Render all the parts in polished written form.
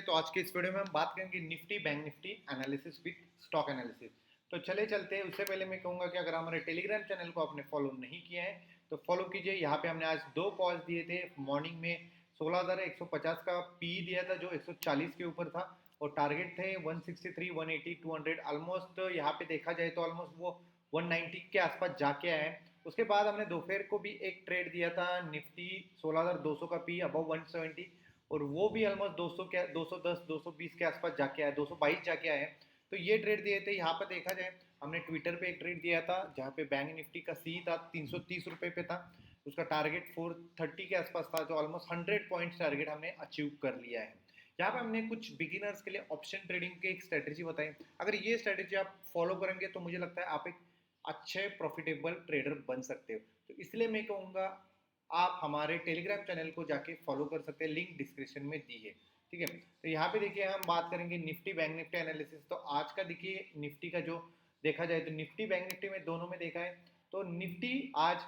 चले तो आज के इस वीडियो में हम बात करेंगे Nifty bank Nifty analysis with stock analysis. तो चले चलते हैं। उससे पहले मैं कहूँगा कि अगर हमारे टेलीग्राम चैनल को आपने फॉलो नहीं किया है तो फॉलो कीजिए। यहाँ पे हमने आज दो कॉल्स दिए थे। मॉर्निंग में 16,150 का पी दिया था जो 140 के ऊपर था, और टारगेट थे 163, 180, 200। ऑलमोस्ट यहाँ पे देखा जाए तो ऑलमोस्ट वो 190 के आसपास जाके आए हैं। उसके बाद हमने दोपहर को भी एक ट्रेड दिया था निफ्टी 16,200 का पी अबव 170, और वो भी ऑलमोस्ट 200 के 210 220 के आसपास जाके आया, 222 जाके आए हैं। तो ये ट्रेड दिए थे। यहाँ पर देखा जाए हमने ट्विटर पे एक ट्रेड दिया था जहाँ पे बैंक निफ्टी का सी था 330 रुपये पे था, उसका टारगेट 430 के आसपास था, जो ऑलमोस्ट 100 पॉइंट्स टारगेट हमने अचीव कर लिया है। यहाँ पे हमने कुछ बिगिनर्स के लिए ऑप्शन ट्रेडिंग की एक स्ट्रेटेजी बताई। अगर ये स्ट्रेटेजी आप फॉलो करेंगे तो मुझे लगता है आप एक अच्छे प्रॉफिटेबल ट्रेडर बन सकते हो। तो इसलिए मैं कहूँगा आप हमारे टेलीग्राम चैनल को जाके फॉलो कर सकते हैं, लिंक डिस्क्रिप्शन में दी है। ठीक है, तो यहाँ पे देखिए हम बात करेंगे निफ्टी बैंक निफ्टी एनालिसिस। तो आज का देखिए निफ्टी का जो देखा जाए तो निफ्टी बैंक निफ्टी में दोनों में देखा है तो निफ्टी आज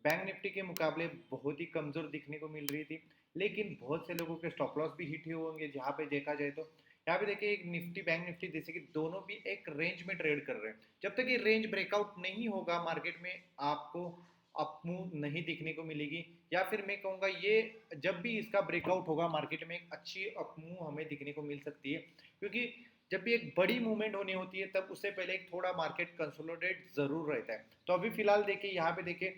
बैंक निफ्टी के मुकाबले बहुत ही कमजोर दिखने को मिल रही थी, लेकिन बहुत से लोगों के स्टॉप लॉस भी हिट हुए होंगे। जहाँ पे देखा जाए तो यहाँ पे देखिए एक निफ्टी बैंक निफ्टी जैसे कि दोनों भी एक रेंज में ट्रेड कर रहे हैं। जब तक ये रेंज ब्रेकआउट नहीं होगा मार्केट में आपको अप मूव नहीं दिखने को मिलेगी, या फिर मैं कहूँगा ये जब भी इसका ब्रेकआउट होगा मार्केट में एक अच्छी अप मूव हमें दिखने को मिल सकती है। क्योंकि जब भी एक बड़ी मूवमेंट होनी होती है तब उससे पहले एक थोड़ा मार्केट कंसोलिडेट जरूर रहता है। तो अभी फिलहाल देखिए यहाँ पे देखिए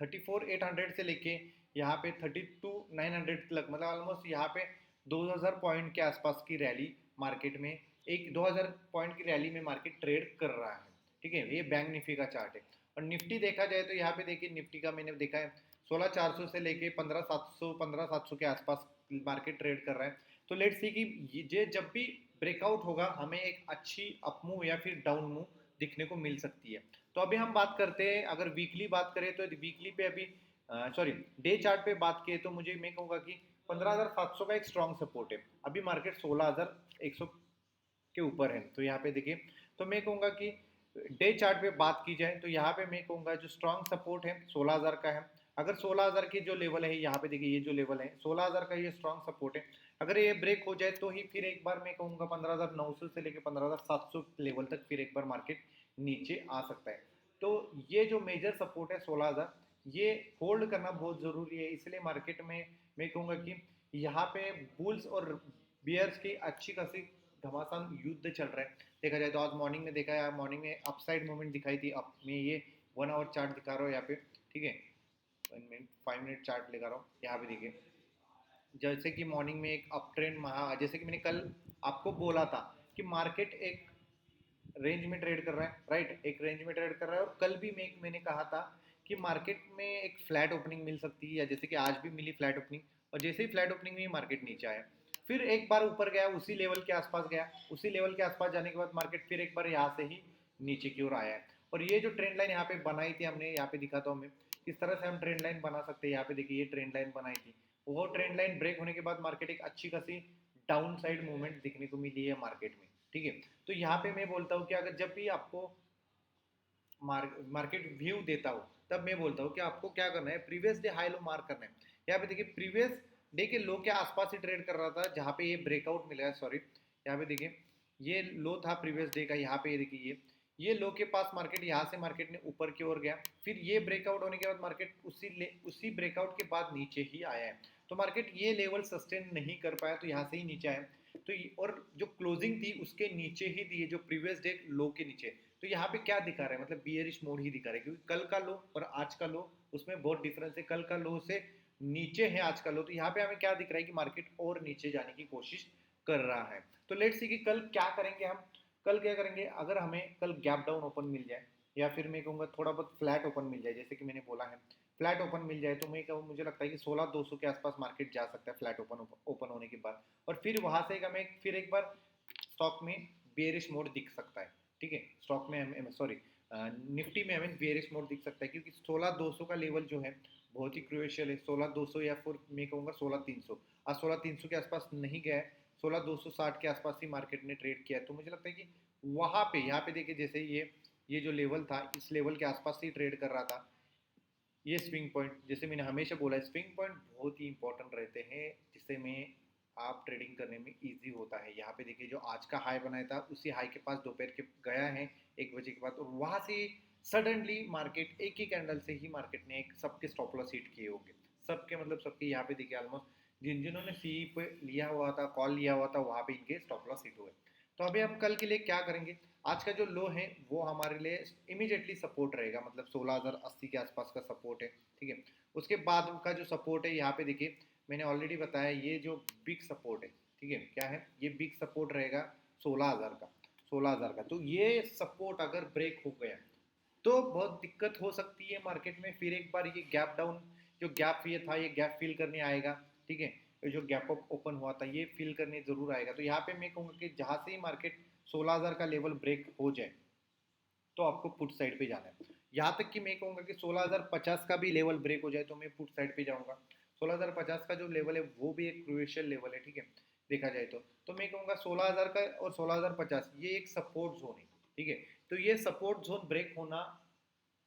34,800 से लेके यहाँ पे 32,900 तक, मतलब ऑलमोस्ट यहाँ पे 2000 पॉइंट के आसपास की रैली मार्केट में, एक 2000 पॉइंट की रैली में मार्केट ट्रेड कर रहा है। ठीक है, ये बैंक निफ्टी का चार्ट है। और निफ्टी देखा जाए तो यहाँ पे देखिए निफ्टी का मैंने देखा है 16,400 से लेके 15,700 के आसपास मार्केट ट्रेड कर रहा है। तो लेट्स सी कि ये जब भी ब्रेकआउट होगा हमें एक अच्छी अप मूव या फिर डाउन मूव दिखने को मिल सकती है। तो अभी हम बात करते हैं, अगर वीकली बात करें तो वीकली पे अभी सॉरी डे चार्ट पे बात किए तो मुझे मैं कहूँगा कि 15,700 का एक स्ट्रॉन्ग सपोर्ट है। अभी मार्केट 16,100 के ऊपर है। तो यहाँ पे देखिए, तो मैं कहूँगा कि डे चार्ट पे बात की जाए तो यहाँ पे मैं कहूँगा जो स्ट्रॉन्ग सपोर्ट है 16,000 का है। अगर 16,000 की जो लेवल है यहाँ पे देखिए, ये जो लेवल है 16,000 का ये स्ट्रॉन्ग सपोर्ट है। अगर ये ब्रेक हो जाए तो ही फिर एक बार मैं कहूँगा 15,900 से लेकर 15,700 लेवल तक फिर एक बार मार्केट नीचे आ सकता है। तो ये जो मेजर सपोर्ट है 16,000, ये होल्ड करना बहुत ज़रूरी है। इसलिए मार्केट में मैं कहूँगा कि यहाँ पे बुल्स और बियर्स की अच्छी खासी घमासान युद्ध चल रहा है। देखा जाए तो आज मॉर्निंग में देखा है, मॉर्निंग में अपसाइड मूवमेंट दिखाई थी। अप में ये 1 आवर चार्ट दिखा रहा हूँ यहाँ पे। ठीक है, 1 मिनट 5 मिनट चार्ट लेकर रहा हूँ। यहाँ पे देखिए जैसे कि मॉर्निंग में एक अप ट्रेंड महा, जैसे कि मैंने कल आपको बोला था कि मार्केट एक रेंज में ट्रेड कर रहा है, राइट, एक रेंज में ट्रेड कर रहा है। और कल भी मैंने कहा था कि मार्केट में एक फ्लैट ओपनिंग मिल सकती है, या जैसे कि आज भी मिली फ्लैट ओपनिंग, और जैसे ही फ्लैट ओपनिंग हुई मार्केट नीचे आया, फिर एक बार ऊपर गया, उसी लेवल के आसपास गया, उसी लेवल के आसपास जाने के बाद मार्केट फिर एक बार यहाँ से ही नीचे की ओर आया है। और ये जो ट्रेंड लाइन यहाँ पे बनाई थी हमने, यहाँ पे दिखा था हमें किस तरह से हम ट्रेंड लाइन बना सकते हैं। यहाँ पे देखिए ये ट्रेंड लाइन बनाई थी, वो ट्रेंड लाइन ब्रेक होने के बाद मार्केट एक अच्छी खासी डाउन साइड मूवमेंट दिखने को मिली है मार्केट में। ठीक है, तो यहाँ पे मैं बोलता हूँ कि अगर जब भी आपको मार्केट व्यू देता हूँ तब मैं बोलता हूँ कि आपको क्या करना है, previous day high low mark करना है। यहाँ पे देखिए प्रीवियस डे के लो के आसपास ही ट्रेड कर रहा था, जहाँ पे ये ब्रेकआउट मिला है। सॉरी, यहाँ पे देखिए ये लो था प्रीवियस डे का, यहाँ पे देखिए ये लो के पास मार्केट, यहाँ से मार्केट ने ऊपर की ओर गया, फिर ये ब्रेकआउट होने के बाद मार्केट उसी ब्रेकआउट के बाद नीचे ही आया है। तो मार्केट ये लेवल सस्टेन नहीं कर पाया तो यहाँ से ही नीचे आया। तो और जो क्लोजिंग थी उसके नीचे ही दी है, जो प्रीवियस डे लो के नीचे। तो यहाँ पे क्या दिखा रहा है, मतलब बियरिश मोड ही दिखा रहा है, क्योंकि कल का लो और आज का लो उसमें बहुत डिफरेंस है। कल का लो से नीचे है आज का लो, तो यहाँ पे हमें क्या दिख रहा है कि मार्केट और नीचे जाने की कोशिश कर रहा है। तो लेट्स सी कि कल क्या करेंगे हम। कल क्या करेंगे, अगर हमें कल गैप डाउन ओपन मिल जाए, या फिर मैं कहूँगा थोड़ा बहुत फ्लैट ओपन मिल जाए, जैसे कि मैंने बोला है फ्लैट ओपन मिल जाए, तो मैं कहूँ मुझे लगता है कि 16,200 के आसपास मार्केट जा सकता है फ्लैट ओपन होने के बाद। और फिर वहाँ से हमें फिर एक बार स्टॉक में बेरिश मोड दिख सकता है। ठीक है, स्टॉक में हमें सॉरी निफ्टी में हमें बेरिश मोड दिख सकता है, क्योंकि 16,200 का लेवल जो है बहुत ही क्रूशियल है। 16,200 या फिर मैं कहूँगा 16,300, आज 16,300 के आसपास नहीं गया है, 16,260 के आसपास ही मार्केट ने ट्रेड किया है। तो मुझे लगता है कि वहाँ पे यहाँ पे देखिए जैसे ये जो लेवल था इस लेवल के आसपास ही ट्रेड कर रहा था। ये स्विंग पॉइंट, जैसे मैंने हमेशा बोला है, स्विंग पॉइंट बहुत ही इंपॉर्टेंट रहते हैं, जिससे मैं आप ट्रेडिंग करने में इजी होता है। यहाँ पे देखिए जो आज का हाई बनाया था उसी हाई के पास दोपहर के गया है 1 बजे के बाद, और वहाँ से सडनली मार्केट एक ही कैंडल से ही मार्केट ने एक सबके स्टॉप लॉस हिट किए होंगे, सबके मतलब सबके। यहाँ पे देखिए ऑलमोस्ट जिन्होंने सी पे लिया हुआ था, कॉल लिया हुआ था, वहाँ पे इनके स्टॉप लॉस हिट हुए। तो अभी हम कल के लिए क्या करेंगे, आज का जो लो है वो हमारे लिए इमीडिएटली सपोर्ट रहेगा, मतलब 16,080 के आसपास का सपोर्ट है, ठीक है। उसके बाद का जो सपोर्ट है यहाँ पे देखिए मैंने ऑलरेडी बताया, ये जो बिग सपोर्ट है, ठीक है, क्या है ये बिग सपोर्ट रहेगा 16,000 का, 16,000 का। तो ये सपोर्ट अगर ब्रेक हो गया तो बहुत दिक्कत हो सकती है मार्केट में। फिर एक बार ये गैप डाउन, जो गैप ये था, ये गैप फिल करने आएगा, ठीक है। ये जो गैप अप ओपन हुआ था ये फिल करने जरूर आएगा। तो यहाँ पे मैं कहूँगा कि जहाँ से ही मार्केट 16,000 का लेवल ब्रेक हो जाए तो आपको पुट साइड पे जाना है। यहाँ तक कि मैं कहूँगा कि 16,050 का भी लेवल ब्रेक हो जाए तो मैं पुट साइड पे जाऊँगा। 16,050 का जो लेवल है वो भी एक क्रूशियल लेवल है, ठीक है, देखा जाए तो मैं कहूँगा 16,000 का और 16,050 ये एक सपोर्ट जोन है, ठीक है। तो ये सपोर्ट जोन ब्रेक होना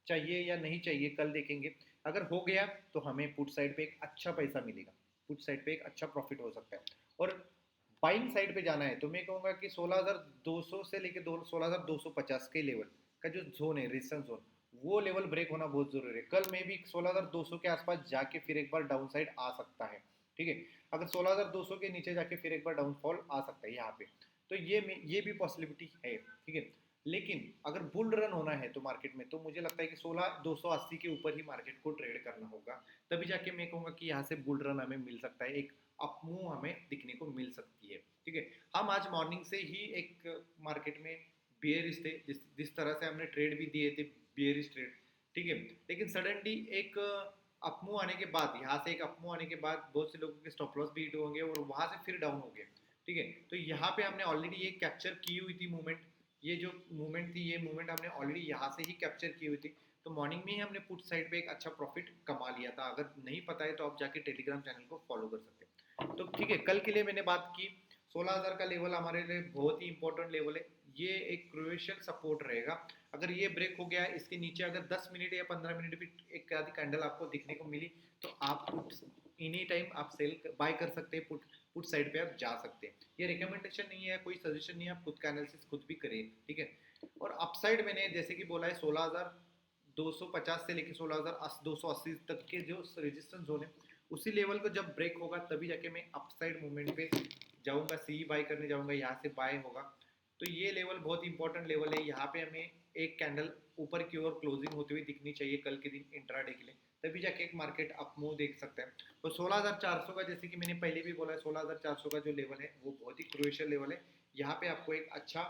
चाहिए या नहीं चाहिए कल देखेंगे। अगर हो गया तो हमें पुट साइड पे एक अच्छा पैसा मिलेगा, पुट साइड पे एक अच्छा प्रॉफिट हो सकता है। और बाइंग साइड पे जाना है तो मैं कहूँगा कि 16,200 से लेके 16,250 के लेवल का जो जोन है, रेजिस्टेंस जोन, वो लेवल ब्रेक होना बहुत जरूरी है। कल में भी 16,200 के आसपास जाके फिर एक बार डाउन साइड आ सकता है, ठीक है। अगर 16,200 के नीचे जाके फिर एक बार डाउनफॉल आ सकता है यहाँ पे, तो ये भी पॉसिबिलिटी है, ठीक है। लेकिन अगर बुल रन होना है तो मार्केट में, तो मुझे लगता है कि 16,280 के ऊपर ही मार्केट को ट्रेड करना होगा, तभी जाके मैं कहूँगा कि यहाँ से बुल रन हमें मिल सकता है, एक अपमूव हमें दिखने को मिल सकती है, ठीक है। हम आज मॉर्निंग से ही एक मार्केट में बियरिश थे, जिस तरह से हमने ट्रेड भी दिए थे बियरिश ट्रेड, ठीक है। लेकिन सडनली एक अपमूव आने के बाद, यहाँ से एक अपमूव आने के बाद बहुत से लोगों के स्टॉप लॉस भी हिट होंगे और वहाँ से फिर डाउन हो गए, ठीक है। तो यहाँ पे हमने ऑलरेडी ये कैप्चर की हुई थी मूवमेंट, ये जो मूवमेंट थी ये मूवमेंट हमने ऑलरेडी यहाँ से ही कैप्चर की हुई थी। तो मॉर्निंग में ही हमने पुट साइड पे एक अच्छा प्रॉफिट कमा लिया था। अगर नहीं पता है तो आप जाके टेलीग्राम चैनल को फॉलो कर सकते हैं। तो ठीक है, कल के लिए मैंने बात की, 16,000 का लेवल हमारे लिए बहुत ही इंपॉर्टेंट लेवल है, ये एक क्रूशियल सपोर्ट रहेगा। अगर ये ब्रेक हो गया, इसके नीचे अगर 10 मिनट या 15 मिनट भी एक आधी कैंडल आपको दिखने को मिली तो आप पुट एनी टाइम आप सेल बाय कर सकते हैं, पुट साइड पे आप जा सकते हैं। ये रिकमेंडेशन नहीं है, कोई सजेशन नहीं है, आप खुद का एनालिसिस खुद भी करिए, ठीक है। और अपसाइड मैंने जैसे कि बोला है 16,250 से लेकर 16,280 तक के जो रेजिस्टेंस जोन है, उसी लेवल को जब ब्रेक होगा तभी जाके मैं अपसाइड मूवमेंट पे जाऊंगा, सी बाय करने जाऊंगा, यहाँ से बाय होगा। तो ये लेवल बहुत इंपॉर्टेंट लेवल है, यहाँ पे हमें एक कैंडल ऊपर की ओर क्लोजिंग होती हुई दिखनी चाहिए कल के दिन इंट्राडे के लिए, तभी जाके एक मार्केट अप मूव देख सकता है। तो 16,400 का, जैसे कि मैंने पहले भी बोला है, 16,400 का जो लेवल है वो बहुत ही क्रूशियल लेवल है। यहाँ पे आपको एक अच्छा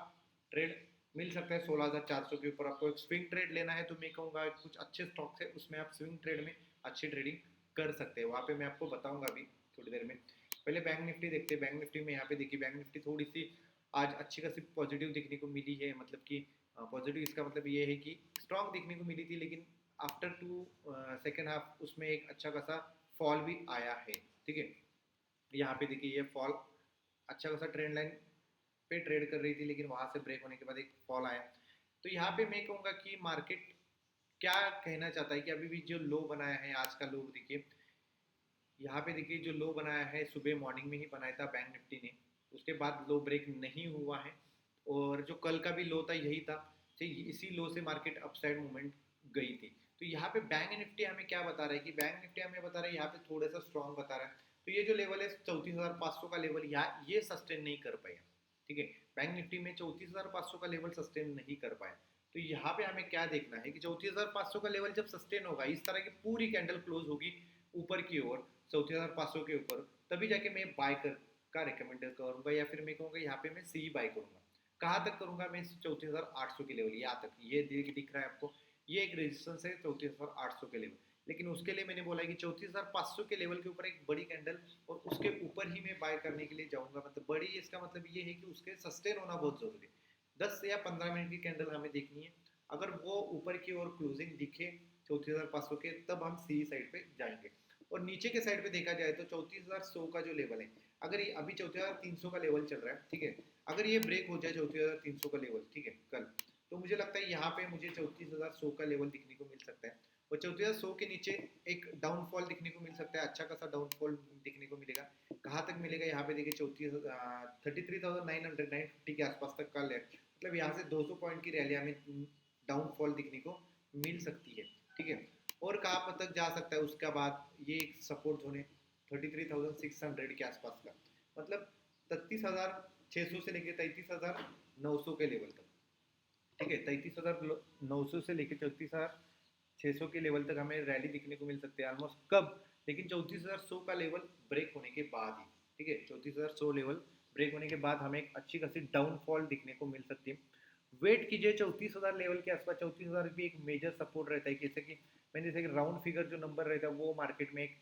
ट्रेड मिल सकता है 16,400 के ऊपर। आपको एक स्विंग ट्रेड लेना है तो मैं कहूँगा कुछ अच्छे स्टॉक्स है उसमें आप स्विंग ट्रेड में अच्छी ट्रेडिंग कर सकते हैं, वहाँ पे मैं आपको बताऊंगा अभी थोड़ी देर में। पहले बैंक निफ्टी देखते हैं। बैंक निफ्टी में यहाँ पे देखिए बैंक निफ्टी थोड़ी सी आज अच्छी खासी पॉजिटिव दिखने को मिली है, मतलब कि पॉजिटिव इसका मतलब ये है कि स्ट्रॉन्ग दिखने को मिली थी, लेकिन आफ्टर टू सेकेंड हाफ उसमें एक अच्छा खासा फॉल भी आया है, ठीक है। यहाँ पे देखिए ये फॉल अच्छा खासा ट्रेंड लाइन पे ट्रेड कर रही थी, लेकिन वहां से ब्रेक होने के बाद एक फॉल आया। तो यहाँ पे मैं कहूँगा कि मार्केट क्या कहना चाहता है कि अभी भी जो लो बनाया है, आज का लो देखिए, यहाँ पे देखिए जो लो बनाया है सुबह मॉर्निंग में ही बनाया था बैंक निफ्टी ने, उसके बाद लो ब्रेक नहीं हुआ है, और जो कल का भी लो था यही था, तो इसी लो से मार्केट अपसाइड मूवमेंट गई थी। तो यहाँ पे बैंक निफ्टी हमें क्या बता रहा है कि बैंक निफ्टी हमें बता रहा है यहाँ पे थोड़ा सा स्ट्रॉन्ग बता रहा है। तो ये जो लेवल है 34,500 का लेवल, यहाँ ये सस्टेन नहीं कर पाया, ठीक है। बैंक निफ्टी में 34,500 का लेवल सस्टेन नहीं कर पाया। तो यहाँ पे हमें क्या देखना है कि 34,500 का लेवल जब सस्टेन होगा, इस तरह की पूरी कैंडल क्लोज होगी ऊपर की ओर 34,500 के ऊपर, तभी जाके मैं बाय कर का रिकमेंड करूंगा, या फिर मैं कहूँगा यहाँ पे मैं सी बाय करूंगा। कहाँ तक करूंगा मैं, 34,800 के लेवल, यहाँ तक ये दिख रहा है आपको, ये एक रेजिस्टेंस है 34,800 के लेवल। लेकिन उसके लिए मैंने बोला है कि 34,500 के लेवल के ऊपर एक बड़ी कैंडल और उसके ऊपर ही मैं बाय करने के लिए जाऊंगा। मतलब बड़ी, इसका मतलब ये है कि उसके सस्टेन होना बहुत जरूरी है। 10 या 15 मिनट की कैंडल हमें देखनी है, अगर वो ऊपर की ओर क्लोजिंग दिखे 34,500 के, तब हम सी साइड पे जाएंगे। और नीचे के साइड पे देखा जाए तो 34,100 का जो लेवल है, अगर ये अभी 34,300 का लेवल चल रहा है, ठीक है, अगर ये ब्रेक हो जाए 34,300 का लेवल, ठीक है, कल, तो मुझे लगता है यहाँ पे मुझे 34,100 का लेवल दिखने को मिल सकता है। और 34,100 के नीचे एक डाउनफॉल दिखने को मिल सकता है, अच्छा खासा डाउनफॉल दिखने को मिलेगा। कहाँ तक मिलेगा यहाँ पे देखिए 33,950 के आसपास तक का मतलब यहाँ से 200 पॉइंट की रैली हमें डाउनफॉल दिखने को मिल सकती है, ठीक है। और कहाँ तक जा सकता है उसके बाद ये एक सपोर्ट जोन है 33,600 के आसपास का, मतलब 33,600 से लेकर 33,900 के लेवल तक, ठीक है। 33,900 से लेकर 34,600 के लेवल तक हमें रैली दिखने को मिल सकती है ऑलमोस्ट। कब? लेकिन 34,100 का लेवल ब्रेक होने के बाद ही, ठीक है। 34,100 लेवल ब्रेक होने के बाद हमें एक अच्छी खासी डाउनफॉल दिखने को मिल सकती है। वेट कीजिए 34,000 लेवल के आसपास। 34,000 भी एक मेजर सपोर्ट रहता है, जैसे कि मैंने जैसे कि राउंड फिगर जो नंबर रहता है वो मार्केट में एक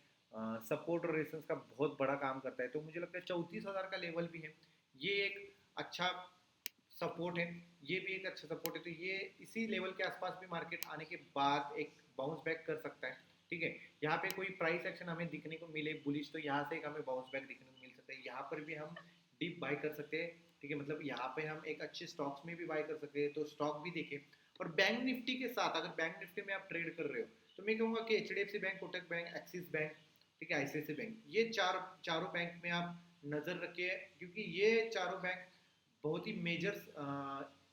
सपोर्ट और रेजिस्टेंस का बहुत बड़ा काम करता है। तो मुझे लगता है 34,000 का लेवल भी है, ये एक अच्छा सपोर्ट है, ये भी एक अच्छा सपोर्ट है। तो ये इसी लेवल के आसपास भी मार्केट आने के बाद एक बाउंस बैक कर सकता है, ठीक है। यहाँ पे कोई प्राइस एक्शन हमें दिखने को मिले बुलिश, तो यहाँ से एक हमें बाउंस बैक दिखने को मिल सकता है। यहाँ पर भी हम डीप बाय कर सकते हैं, ठीक है। मतलब यहाँ पे हम एक अच्छे स्टॉक्स में भी बाय कर सकते हैं, तो स्टॉक भी देखें। और बैंक निफ्टी के साथ अगर बैंक निफ्टी में आप ट्रेड कर रहे हो तो मैं कहूँगा कि HDFC bank, Kotak bank, axis bank, ठीक है, ICICI बैंक, ये चारों बैंक में आप नजर रखिए, क्योंकि ये चारों बैंक बहुत ही मेजर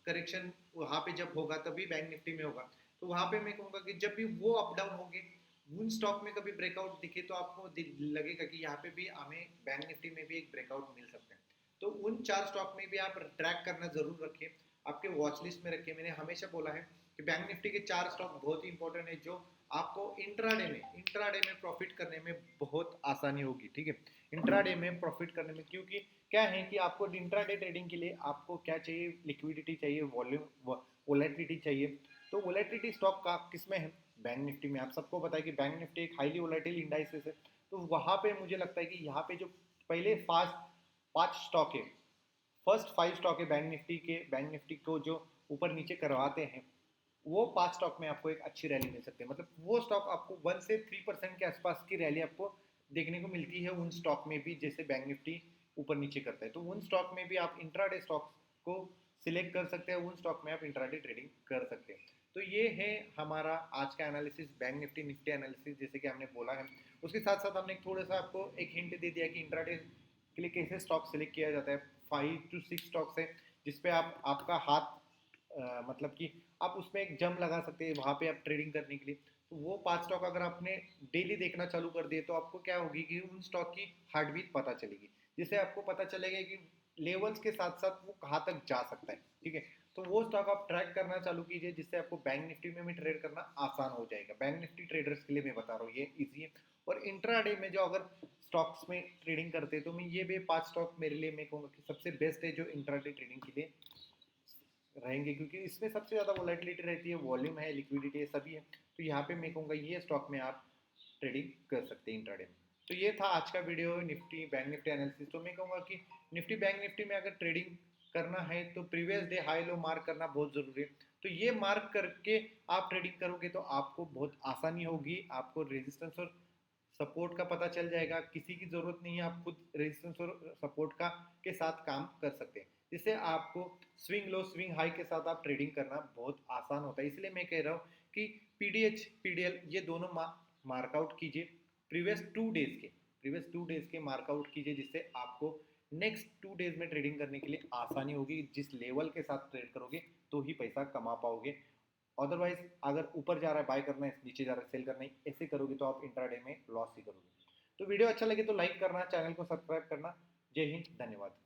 करेक्शन वहाँ पे जब होगा तभी बैंक निफ्टी में होगा। तो वहाँ पे मैं कहूँगा कि जब भी वो अप डाउन होंगे, उन स्टॉक में कभी ब्रेकआउट दिखे तो आपको लगेगा कि यहाँ पे भी हमें बैंक निफ्टी में भी एक ब्रेकआउट मिल सकता है। तो उन 4 स्टॉक में भी आप ट्रैक करना जरूर रखें, आपके वॉच लिस्ट में रखें। मैंने हमेशा बोला है कि बैंक निफ्टी के 4 स्टॉक बहुत ही इंपॉर्टेंट है, जो आपको इंट्राडे में प्रॉफिट करने में बहुत आसानी होगी, ठीक है। इंट्राडे में प्रॉफिट करने में, क्योंकि क्या है कि आपको इंट्राडे ट्रेडिंग के लिए आपको क्या चाहिए, लिक्विडिटी चाहिए, वॉल्यूम, वोलेटिलिटी चाहिए। तो वोलेटिलिटी स्टॉक का किस में है? बैंक निफ्टी में। आप सबको पता है कि बैंक निफ्टी एक हाईली वोलेटिल इंडाइसेस है। तो वहाँ पे मुझे लगता है कि यहाँ पे जो पहले फास्ट 5 स्टॉक है, फर्स्ट 5 स्टॉक है बैंक निफ्टी को जो ऊपर नीचे करवाते हैं, वो 5 स्टॉक में आपको एक अच्छी रैली मिल सकती है। मतलब वो स्टॉक आपको 1 से 3% के आसपास की रैली आपको देखने को मिलती है उन स्टॉक में भी, जैसे बैंक निफ्टी ऊपर नीचे करता है। तो उन स्टॉक में भी आप इंट्राडे स्टॉक्स को सिलेक्ट कर सकते हैं, उन स्टॉक में आप इंट्राडे ट्रेडिंग कर सकते हैं। तो ये है हमारा आज का analysis, bank Nifty Nifty analysis, जैसे कि हमने बोला है। उसके साथ साथ हमने थोड़ा सा आपको एक हिंट दे दिया कि इंट्राडे के लिए कैसे स्टॉक सिलेक्ट किया जाता है। 5 to 6 स्टॉक्स है जिसपे आप आपका हाथ मतलब कि आप उसमें एक जम लगा सकते हैं वहाँ पे आप ट्रेडिंग करने के लिए। तो वो 5 स्टॉक अगर आपने डेली देखना चालू कर दिए तो आपको क्या होगी कि उन स्टॉक की हार्ट बीट पता चलेगी, जिससे आपको पता चलेगा कि लेवल्स के साथ साथ वो कहाँ तक जा सकता है, ठीक है। तो वो स्टॉक आप ट्रैक करना चालू कीजिए, जिससे आपको बैंक निफ्टी में भी ट्रेड करना आसान हो जाएगा। बैंक निफ्टी ट्रेडर्स के लिए मैं बता रहा हूँ ये ईजी है। और इंट्राडे में जो अगर स्टॉक्स में ट्रेडिंग करते हैं तो मैं ये भी 5 स्टॉक मेरे लिए मैं कहूँगा कि सबसे बेस्ट है जो इंट्राडे ट्रेडिंग के लिए रहेंगे, क्योंकि इसमें सबसे ज़्यादा वोलेटिलिटी रहती है, वॉल्यूम है, लिक्विडिटी है, सभी है। तो यहाँ पे मैं कहूँगा ये स्टॉक में आप ट्रेडिंग कर सकते हैं इंट्राडे में। तो ये था आज का video Nifty bank Nifty analysis. तो मैं कहूँगा कि निफ्टी बैंक निफ्टी में अगर ट्रेडिंग करना है तो previous day high low mark करना बहुत ज़रूरी है। तो ये मार्क करके आप ट्रेडिंग करोगे तो आपको बहुत आसानी होगी, आपको रेजिस्टेंस और सपोर्ट का पता चल जाएगा। किसी की ज़रूरत नहीं है, आप खुद रेजिस्टेंस और सपोर्ट का के साथ काम कर सकते हैं, जिससे आपको स्विंग लो स्विंग हाई के साथ आप ट्रेडिंग करना बहुत आसान होता है। इसलिए मैं कह रहा हूँ कि PDH PDL ये दोनों मार्कआउट कीजिए, प्रीवियस 2 डेज के मार्कआउट कीजिए, जिससे आपको नेक्स्ट 2 डेज में ट्रेडिंग करने के लिए आसानी होगी। जिस लेवल के साथ ट्रेड करोगे तो ही पैसा कमा पाओगे। अदरवाइज अगर ऊपर जा रहा है बाय करना है, नीचे जा रहा है सेल करना है, ऐसे करोगे तो आप इंट्राडे में लॉस ही करोगे। तो वीडियो अच्छा लगे तो लाइक करना, चैनल को सब्सक्राइब करना। जय हिंद, धन्यवाद।